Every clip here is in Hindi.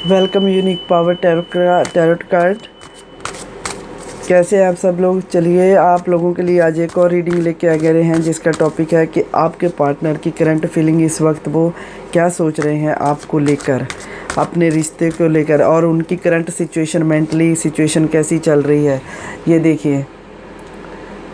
Welcome unique power tarot card. कैसे हैं आप सब लोग। चलिए आप लोगों के लिए आज एक और रीडिंग लेके आ गए हैं जिसका टॉपिक है कि आपके पार्टनर की करंट फीलिंग इस वक्त वो क्या सोच रहे हैं आपको लेकर, अपने रिश्ते को लेकर, और उनकी करंट सिचुएशन, मेंटली सिचुएशन कैसी चल रही है। ये देखिए,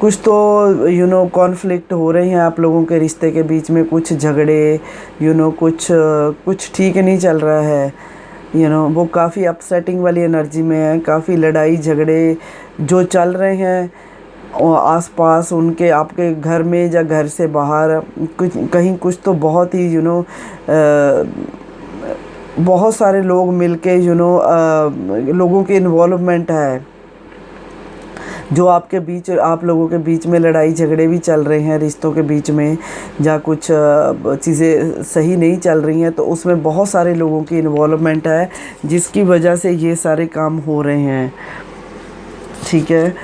कुछ तो कॉन्फ्लिक्ट हो रहे हैं आप लोगों के रिश्ते के बीच में, कुछ झगड़े, कुछ ठीक नहीं चल रहा है। वो काफ़ी अपसेटिंग वाली एनर्जी में है, काफ़ी लड़ाई झगड़े जो चल रहे हैं और आसपास उनके, आपके घर में या घर से बाहर, कुछ तो बहुत ही बहुत सारे लोग मिलके लोगों की इन्वॉल्वमेंट है जो आप लोगों के बीच में लड़ाई झगड़े भी चल रहे हैं रिश्तों के बीच में, या कुछ चीज़ें सही नहीं चल रही हैं, तो उसमें बहुत सारे लोगों की इन्वॉल्वमेंट है जिसकी वजह से ये सारे काम हो रहे हैं। ठीक है,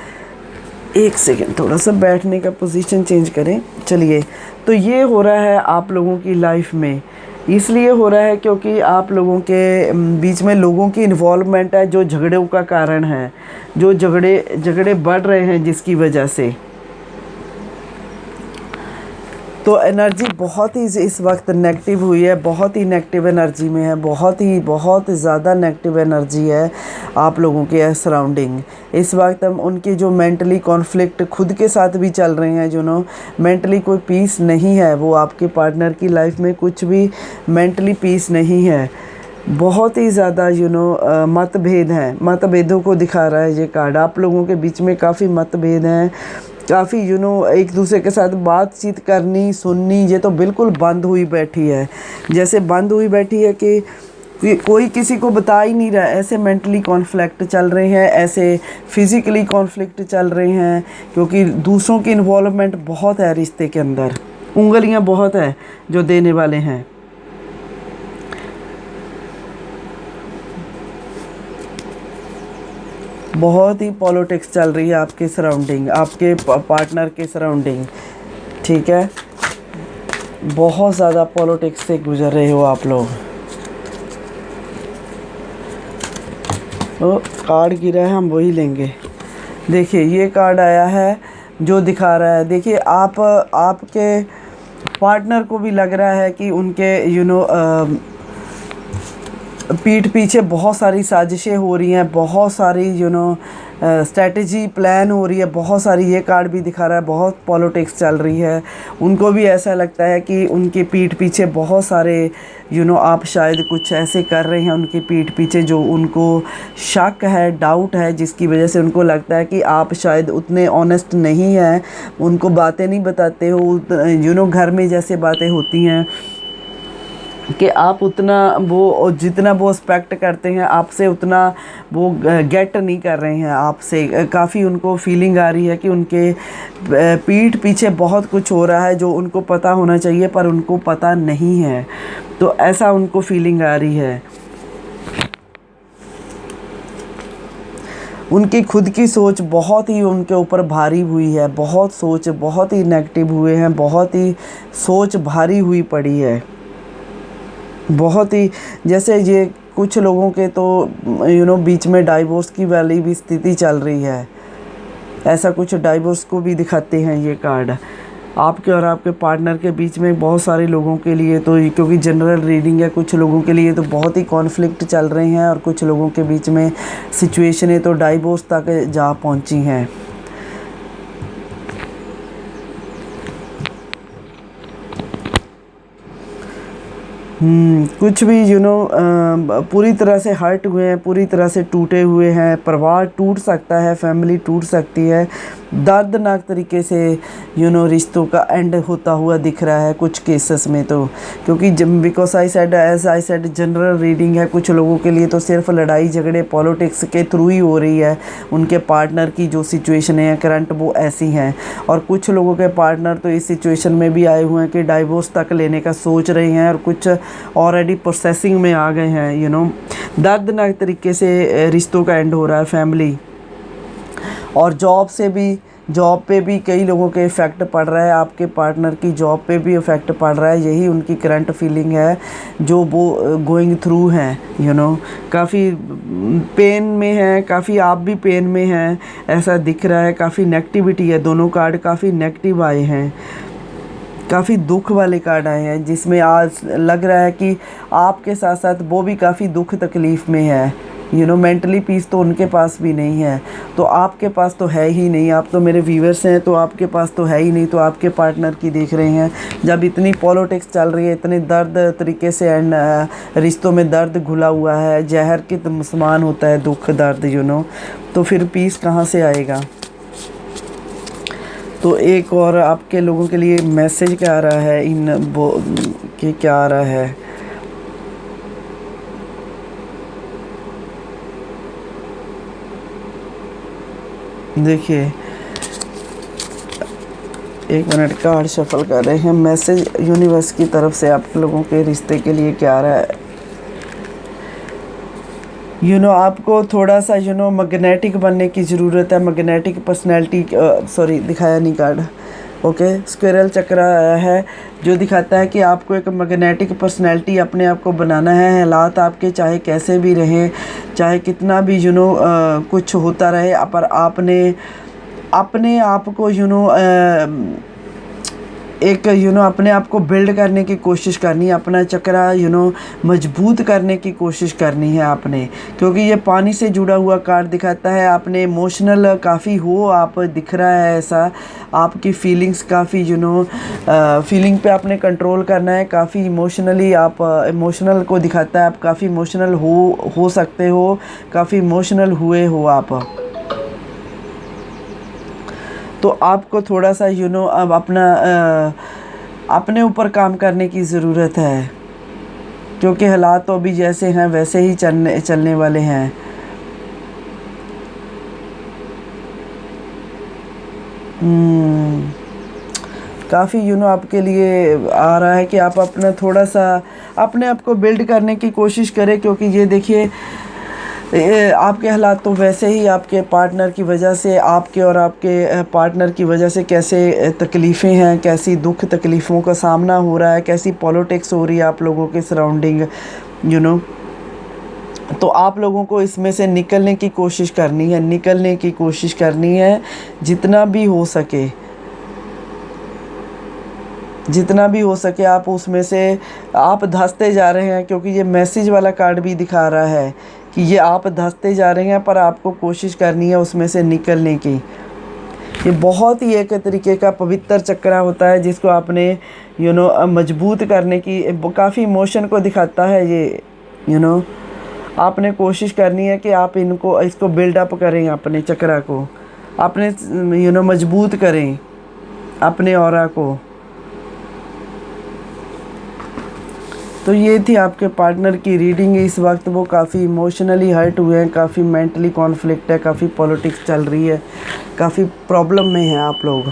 एक सेकेंड, थोड़ा सा बैठने का पोजीशन चेंज करें। चलिए, तो ये हो रहा है आप लोगों की लाइफ में, इसलिए हो रहा है क्योंकि आप लोगों के बीच में लोगों की इन्वॉल्वमेंट है जो झगड़ों का कारण है, जो झगड़े बढ़ रहे हैं जिसकी वजह से। तो एनर्जी बहुत ही इस वक्त नेगेटिव हुई है, बहुत ही नेगेटिव एनर्जी में है, बहुत ज़्यादा नेगेटिव एनर्जी है आप लोगों के सराउंडिंग। इस वक्त हम उनकी जो मेंटली कॉन्फ्लिक्ट खुद के साथ भी चल रहे हैं, मेंटली कोई पीस नहीं है, वो आपके पार्टनर की लाइफ में कुछ भी मेंटली पीस नहीं है। बहुत ही ज़्यादा मतभेद हैं, मतभेदों को दिखा रहा है ये कार्ड। आप लोगों के बीच में काफ़ी मतभेद हैं, काफ़ी एक दूसरे के साथ बातचीत करनी, सुननी, ये तो बिल्कुल बंद हुई बैठी है। जैसे बंद हुई बैठी है कि कोई किसी को बता ही नहीं रहा। ऐसे मेंटली कॉन्फ्लिक्ट चल रहे हैं, ऐसे फिज़िकली कॉन्फ्लिक्ट चल रहे हैं, क्योंकि दूसरों की इन्वॉल्वमेंट बहुत है रिश्ते के अंदर, उंगलियां बहुत है जो देने वाले हैं। बहुत ही पॉलिटिक्स चल रही है आपके सराउंडिंग, आपके पार्टनर के सराउंडिंग। ठीक है, बहुत ज़्यादा पॉलिटिक्स से गुजर रहे हो आप लोग। तो कार्ड गिरा है, हम वही लेंगे। देखिए, ये कार्ड आया है जो दिखा रहा है, देखिए आपके पार्टनर को भी लग रहा है कि उनके पीठ पीछे बहुत सारी साजिशें हो रही हैं, बहुत सारी स्ट्रैटेजी प्लान हो रही है, बहुत सारी। ये कार्ड भी दिखा रहा है बहुत पॉलिटिक्स चल रही है। उनको भी ऐसा लगता है कि उनके पीठ पीछे बहुत सारे आप शायद कुछ ऐसे कर रहे हैं उनके पीठ पीछे जो उनको शक है, डाउट है, जिसकी वजह से उनको लगता है कि आप शायद उतने ऑनेस्ट नहीं हैं, उनको बातें नहीं बताते हो। घर में जैसे बातें होती हैं कि आप उतना जितना वो एक्सपेक्ट करते हैं आपसे, उतना वो गेट नहीं कर रहे हैं आपसे। काफ़ी उनको फीलिंग आ रही है कि उनके पीठ पीछे बहुत कुछ हो रहा है जो उनको पता होना चाहिए पर उनको पता नहीं है। तो ऐसा उनको फीलिंग आ रही है। उनकी खुद की सोच बहुत ही उनके ऊपर भारी हुई है, बहुत ही नेगेटिव हुए हैं, बहुत ही सोच भारी हुई पड़ी है, बहुत ही। जैसे ये कुछ लोगों के तो बीच में डाइवोर्स की वाली भी स्थिति चल रही है, ऐसा कुछ डाइवोर्स को भी दिखाते हैं ये कार्ड। आपके और आपके पार्टनर के बीच में बहुत सारे लोगों के लिए तो, क्योंकि जनरल रीडिंग है, कुछ लोगों के लिए तो बहुत ही कॉन्फ्लिक्ट चल रहे हैं और कुछ लोगों के बीच में सिचुएशनें तो डाइवोर्स तक जा पहुंची हैं। कुछ भी पूरी तरह से हर्ट हुए हैं, पूरी तरह से टूटे हुए हैं। परिवार टूट सकता है, फैमिली टूट सकती है, दर्दनाक तरीके से रिश्तों का एंड होता हुआ दिख रहा है कुछ केसेस में तो। क्योंकि because I said general reading है, कुछ लोगों के लिए तो सिर्फ लड़ाई झगड़े पॉलिटिक्स के थ्रू ही हो रही है। उनके पार्टनर की जो सिचुएशन है करंट वो ऐसी हैं, और कुछ लोगों के पार्टनर तो इस सिचुएशन में भी आए हुए हैं कि डाइवोर्स तक लेने का सोच रहे हैं, और कुछ ऑलरेडी प्रोसेसिंग में आ गए हैं। दर्दनाक तरीके से रिश्तों का एंड हो रहा है, फैमिली और जॉब से भी जॉब पे भी कई लोगों के इफ़ेक्ट पड़ रहा है, आपके पार्टनर की जॉब पे भी इफ़ेक्ट पड़ रहा है, यही उनकी करंट फीलिंग है जो वो गोइंग थ्रू हैं। काफ़ी पेन में है, काफ़ी आप भी पेन में हैं, ऐसा दिख रहा है। काफ़ी नेगेटिविटी है, दोनों कार्ड काफ़ी नेगेटिव आए हैं, काफ़ी दुख वाले कार्ड आए हैं, जिसमें आज लग रहा है कि आपके साथ साथ वो भी काफ़ी दुख तकलीफ़ में है। मेंटली पीस तो उनके पास भी नहीं है, तो आपके पास तो है ही नहीं। आप तो मेरे व्यूवर्स हैं, तो आपके पास तो है ही नहीं, तो आपके पार्टनर की देख रहे हैं। जब इतनी पॉलिटिक्स चल रही है, इतने दर्द तरीके से एंड रिश्तों में दर्द घुला हुआ है, जहर के तो समान होता है दुख दर्द, तो फिर पीस कहाँ से आएगा। तो एक और आपके लोगों के लिए मैसेज क्या आ रहा है, कि क्या आ रहा है। देखिए, एक मिनट, कार्ड शफल कर रहे हैं। मैसेज यूनिवर्स की तरफ से आप लोगों के रिश्ते के लिए क्या आ रहा है। आपको थोड़ा सा मैग्नेटिक बनने की ज़रूरत है। मैग्नेटिक पर्सनैलिटी, सॉरी दिखाया नहीं कार्ड, ओके। स्क्विरल चक्र आया है जो दिखाता है कि आपको एक मैग्नेटिक पर्सनैलिटी अपने आप को बनाना है। हालात आपके चाहे कैसे भी रहें, चाहे कितना भी कुछ होता रहे, पर आपने अपने आप को एक अपने आप को बिल्ड करने की कोशिश करनी है, अपना चक्रा मजबूत करने की कोशिश करनी है आपने, क्योंकि ये पानी से जुड़ा हुआ कार्ड दिखाता है। आपने इमोशनल काफ़ी हो, आप दिख रहा है ऐसा, आपकी फीलिंग्स काफ़ी फीलिंग पे आपने कंट्रोल करना है। काफ़ी इमोशनली आप इमोशनल को दिखाता है, आप काफ़ी इमोशनल हो सकते हो, काफ़ी इमोशनल हुए हो आप। तो आपको थोड़ा सा अब अपने ऊपर काम करने की ज़रूरत है, क्योंकि हालात तो अभी जैसे हैं वैसे ही चलने वाले हैं। काफ़ी आपके लिए आ रहा है कि आप अपना थोड़ा सा अपने आप को बिल्ड करने की कोशिश करें, क्योंकि ये देखिए आपके हालात तो वैसे ही आपके पार्टनर की वजह से, आपके और आपके पार्टनर की वजह से कैसे तकलीफ़ें हैं, कैसी दुख तकलीफ़ों का सामना हो रहा है, कैसी पॉलिटिक्स हो रही है आप लोगों के सराउंडिंग, तो आप लोगों को इसमें से निकलने की कोशिश करनी है जितना भी हो सके आप उसमें से आप धंसते जा रहे हैं, क्योंकि ये मैसेज वाला कार्ड भी दिखा रहा है कि ये आप धंसते जा रहे हैं, पर आपको कोशिश करनी है उसमें से निकलने की। ये बहुत ही एक तरीके का पवित्र चक्र होता है जिसको आपने मजबूत करने की, काफ़ी इमोशन को दिखाता है ये। आपने कोशिश करनी है कि आप इसको बिल्डअप करें, अपने चक्रा को आपने मजबूत करें, अपने ऑरा को। तो ये थी आपके पार्टनर की रीडिंग। इस वक्त वो काफ़ी इमोशनली हर्ट हुए हैं, काफ़ी मेंटली कॉन्फ्लिक्ट है, काफ़ी पॉलिटिक्स चल रही है, काफ़ी प्रॉब्लम में हैं आप लोग।